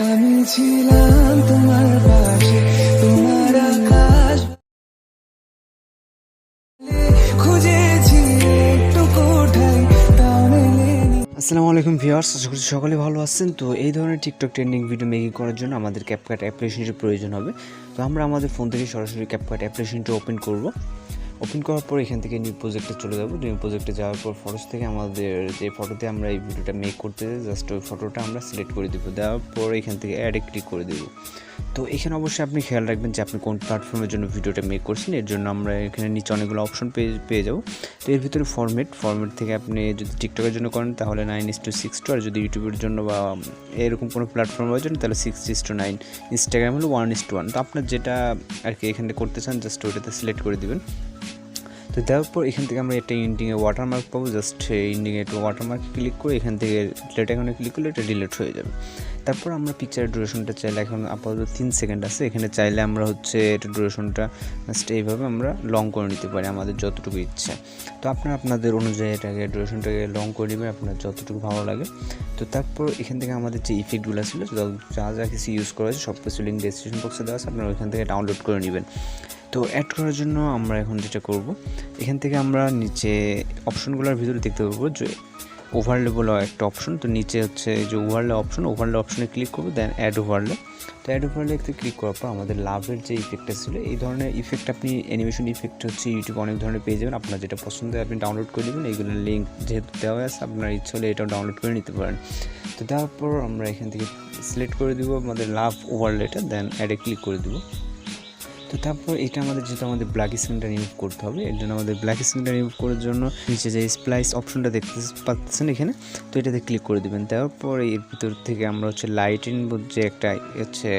আমি ছিলাম তোমার পাশে, তোমার আকাশ খুঁজেছি একটু কোথায়, তাও মেলেনি। আসসালামু আলাইকুম ভিউয়ার্স, আশা করছি সকলে ভালো আছেন। তো এই ধরনের টিকটক ট্রেন্ডিং ভিডিও মেকিং করার জন্য আমাদের ক্যাপকাট অ্যাপ্লিকেশনটির প্রয়োজন হবে। তো আমরা আমাদের ফোন থেকে সরাসরি ক্যাপকাট অ্যাপ্লিকেশনটি ওপেন করব। ওপেন করার পর এখান থেকে নিউ প্রজেক্টে চলে যাব। নিউ প্রজেক্টে যাওয়ার পর ফটোস থেকে আমাদের যে ফটোতে আমরা এই ভিডিওটা মেক করতে চাই, জাস্ট ওই ফটোটা আমরা সিলেক্ট করে দেবো। দেওয়ার পর এখান থেকে অ্যাডে ক্লিক করে দেবো। তো এখানে অবশ্যই আপনি খেয়াল রাখবেন যে আপনি কোন প্ল্যাটফর্মের জন্য ভিডিওটা মেক করছেন। এর জন্য আমরা এখানে নিচে অনেকগুলো অপশন পেয়ে যাব। তো এর ভিতরে ফরম্যাট থেকে আপনি যদি টিকটকের জন্য করেন তাহলে 9:6:2, আর যদি ইউটিউবের জন্য বা এরকম কোনো প্ল্যাটফর্মের জন্য তাহলে 6:9, ইনস্টাগ্রাম হলো 1:1। তো আপনার যেটা আর কি এখানে করতে চান জাস্ট ওইটাতে সিলেক্ট করে দেবেন। তো দেওয়ার পর এখান থেকে আমরা একটা ইন্ডিংয়ে ওয়াটারমার্ক পাবো। জাস্ট ইন্ডিংয়ে একটু ওয়াটারমার্ক ক্লিক করে এখান থেকে ডিলেট এখানে ক্লিক করলে এটা ডিলেট হয়ে যাবে। তারপর আমরা পিকচারের ডিউরেশনটা চাইলে এখন আপাতত 3 সেকেন্ড আছে, এখানে চাইলে আমরা হচ্ছে এটা ডিউরেশনটা জাস্ট এইভাবে আমরা লং করে নিতে পারি আমাদের যতটুকু ইচ্ছা। তো আপনাদের অনুযায়ী এটাকে ডিউরেশনটাকে লং করে নেবেন আপনার যতটুকু ভালো লাগে। তো তারপর এখান থেকে আমাদের যে ইফেক্টগুলো ছিল যা কিছু ইউজ করা হয়েছে সব কিছু লিঙ্ক ডেসক্রিপশন বক্সে দেওয়া আছে, আপনারা ওইখান থেকে ডাউনলোড করে নেবেন। তো অ্যাড করার জন্য আমরা এখন যেটা করব, এখান থেকে আমরা নিচে অপশনগুলোর ভিতরে দেখতে পাবো যে ওভারলে বলে একটা অপশন। তো নিচে হচ্ছে যে ওভারলে অপশনে ক্লিক করবো, দেন অ্যাড ওভারলে। তো অ্যাড ওভারলেতে ক্লিক করার পর আমাদের লাভের যে ইফেক্টটা ছিল, এই ধরনের ইফেক্ট আপনি অ্যানিমেশন ইফেক্ট হচ্ছে ইউটিউবে অনেক ধরনের পেয়ে যাবেন। আপনার যেটা পছন্দ হয় আপনি ডাউনলোড করে নেবেন। এইগুলোর লিঙ্ক যেহেতু দেওয়া আছে, আপনার ইচ্ছা হলে এটাও ডাউনলোড করে নিতে পারেন। তো দেওয়ার পর আমরা এখান থেকে সিলেক্ট করে দিব আমাদের লাভ ওভারলেটা, দেন অ্যাডে ক্লিক করে দিব। তো তারপর এটা আমাদের যেহেতু আমাদের ব্ল্যাক স্ক্রিনটা রিমুভ করতে হবে, এর জন্য আমাদের ব্ল্যাক স্ক্রিনটা রিমুভ করার জন্য নিচে যে স্প্লাইস অপশনটা দেখতে পাচ্ছেন এখানে, তো এটাতে ক্লিক করে দেবেন। দেওয়ার পর এর ভিতর থেকে আমরা হচ্ছে লাইটিং যে একটা হচ্ছে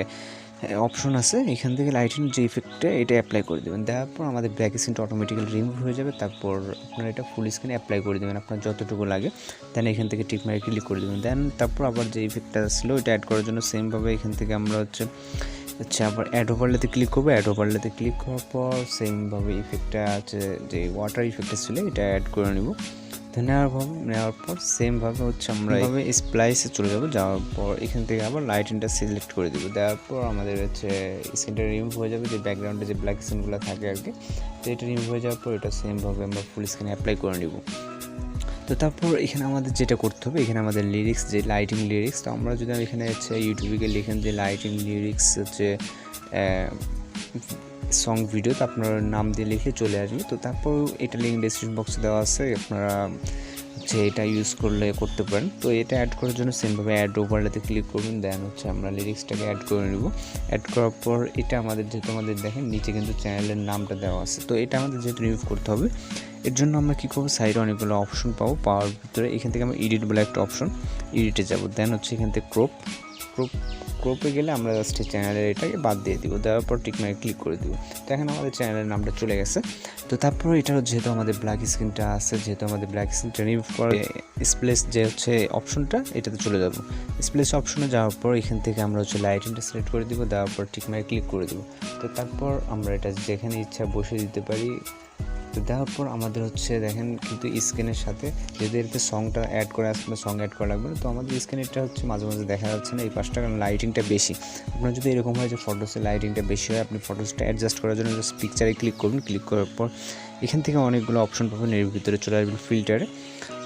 অপশন আছে, এখান থেকে লাইটিং যে ইফেক্টটা এটা অ্যাপ্লাই করে দেবেন। দেওয়ার পর আমাদের ব্ল্যাক স্ক্রিনটা অটোমেটিক্যালি রিমুভ হয়ে যাবে। তারপর আপনারা এটা ফুল স্ক্রিনে অ্যাপ্লাই করে দেবেন আপনার যতটুকু লাগে, দেন এখান থেকে টিক মার্কে ক্লিক করে দেবেন। দেন তারপর আবার যে ইফেক্টটা ছিল এটা অ্যাড করার জন্য সেমভাবে এখান থেকে আমরা হচ্ছে আবার অ্যাড ওভারলেতে ক্লিক করবো। অ্যাড ওভারলেতে ক্লিক করার পর সেমভাবে ইফেক্টটা আছে যে ওয়াটার ইফেক্টটা ছিল এটা অ্যাড করে নেব। তো নেওয়ার পর সেমভাবে হচ্ছে আমরা এইভাবে স্প্লাইসে চলে যাওয়ার পর এখান থেকে আবার লাইটিংটা সিলেক্ট করে দেবো। দেওয়ার পর আমাদের হচ্ছে স্ক্রিনটা রিমুভ হয়ে যাবে, যে ব্যাকগ্রাউন্ডে যে ব্ল্যাক স্ক্রিনগুলো থাকে আর কি। তো এটা রিমুভ হয়ে যাওয়ার পর এটা সেমভাবে আমরা ফুল স্ক্রিনে অ্যাপ্লাই করে নেব। তো তারপর এখানে আমাদের যেটা করতে হবে, এখানে আমাদের লিরিক্স যে লাইটিং লিরিক্স, তো আমরা যদি এখানে হচ্ছে ইউটিউবে লিখেন যে লাইটিং লিরিক্স হচ্ছে সং ভিডিও, তো আপনার নাম দিয়ে লিখে চলে আসবে। তো তারপর এটা লিঙ্ক ডেসক্রিপশন বক্সে দেওয়া আছে, আপনারা হচ্ছে এটা ইউজ করতে পারেন। তো এটা অ্যাড করার জন্য সেমভাবে অ্যাড ওভারলেতে ক্লিক করবেন, দেন হচ্ছে আমরা লিরিক্সটাকে অ্যাড করে নেব। অ্যাড করার পর এটা আমাদের যেহেতু আমাদের দেখেন নিচে কিন্তু চ্যানেলের নামটা দেওয়া আছে, তো এটা আমাদের যেহেতু রিমুভ করতে হবে, এর জন্য আমরা কী করবো, সাইডে অনেকগুলো অপশন পাওয়ার ভিতরে এখান থেকে আমরা এডিট বলে একটা অপশন, এডিটে যাবো। দেন হচ্ছে এখান থেকে ক্রপে গেলে আমরা জাস্ট চ্যানেলের এটাকে বাদ দিয়ে দিব। দেওয়ার পর টিক মার্কে ক্লিক করে দিব। তো এখন আমাদের চ্যানেলের নামটা চলে গেছে। তো তারপর এটা যেহেতু আমাদের ব্ল্যাক স্ক্রিনটা আছে, যেহেতু আমাদের ব্ল্যাক স্ক্রিনটা রিমুভ করে স্প্লেস যে হচ্ছে অপশনটা এটাতে চলে যাব। স্প্লেস অপশনে যাওয়ার পর এখান থেকে আমরা হচ্ছে লাইটিংটা সিলেক্ট করে দিব। দেওয়ার পর টিক মার্কে ক্লিক করে দিব। তো তারপর আমরা এটা যেখানে ইচ্ছা বসে দিতে পারি। তো দেওয়ার পর আমাদের হচ্ছে দেখেন কিন্তু স্ক্রিনের সাথে যদি এতে সংটা অ্যাড করে আসলে সং অ্যাড করা লাগবে না। তো আমাদের স্ক্রিনেরটা হচ্ছে মাঝে মাঝে দেখা যাচ্ছে না এই পাশটা, কারণ লাইটিংটা বেশি। আপনার যদি এরকম হয় যে ফটোসে লাইটিংটা বেশি হয়, আপনি ফটোসটা অ্যাডজাস্ট করার জন্য জাস্ট পিকচারে ক্লিক করবেন। ক্লিক করার পর এখান থেকে অনেকগুলো অপশন পাবেন, এর ভিতরে চলে আসবেন ফিল্টারে।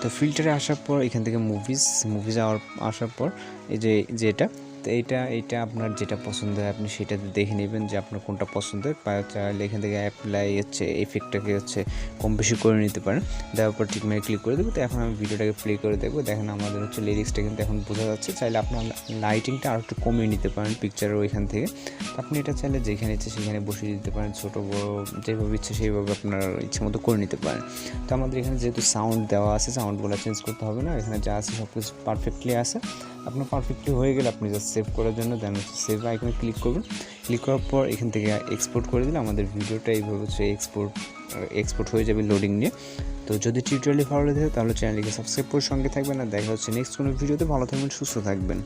তো ফিল্টারে আসার পর এখান থেকে মুভিজ আসার পর এই যে তো এইটা আপনার যেটা পছন্দ হয় আপনি সেটাতে দেখে নেবেন যে আপনার কোনটা পছন্দ হয়। চাইলে এখান থেকে অ্যাপ্লাই হচ্ছে এফেক্টটাকে হচ্ছে কম বেশি করে নিতে পারেন। দেওয়ার পর ঠিক মানে ক্লিক করে দেবো। তো এখন আমি ভিডিওটাকে প্লে করে দেখবো। দেখেন আমাদের হচ্ছে লিরিক্সটা কিন্তু এখন বোঝা যাচ্ছে। চাইলে আপনার লাইটিংটা আর একটু কমিয়ে নিতে পারেন পিকচারের ওইখান থেকে। আপনি এটা চাইলে যেখানে ইচ্ছে সেখানে বসিয়ে দিতে পারেন, ছোটো বড়ো যেভাবে ইচ্ছে সেইভাবে আপনার ইচ্ছে মতো করে নিতে পারেন। তো আমাদের এখানে যেহেতু সাউন্ড দেওয়া আছে, সাউন্ডগুলো চেঞ্জ করতে হবে না, এখানে যা আছে সব কিছু পারফেক্টলি আছে। আপনার পারফেক্টলি হয়ে গেলে আপনি জাস্ট সেভ করার জন্য দেন হচ্ছে সেভ আইকনে ক্লিক করবেন। ক্লিক করার পর এখান থেকে এক্সপোর্ট করে দিলে আমাদের ভিডিওটা এইভাবে হচ্ছে এক্সপোর্ট হয়ে যাবে লোডিং নিয়ে। তো যদি টিউটোরিয়ালটি ভালো লাগে তাহলে চ্যানেলটিকে সাবস্ক্রাইব করে সঙ্গে থাকবেন, আর দেখা হচ্ছে নেক্সট কোনো ভিডিওতে। ভালো থাকবেন, সুস্থ থাকবেন।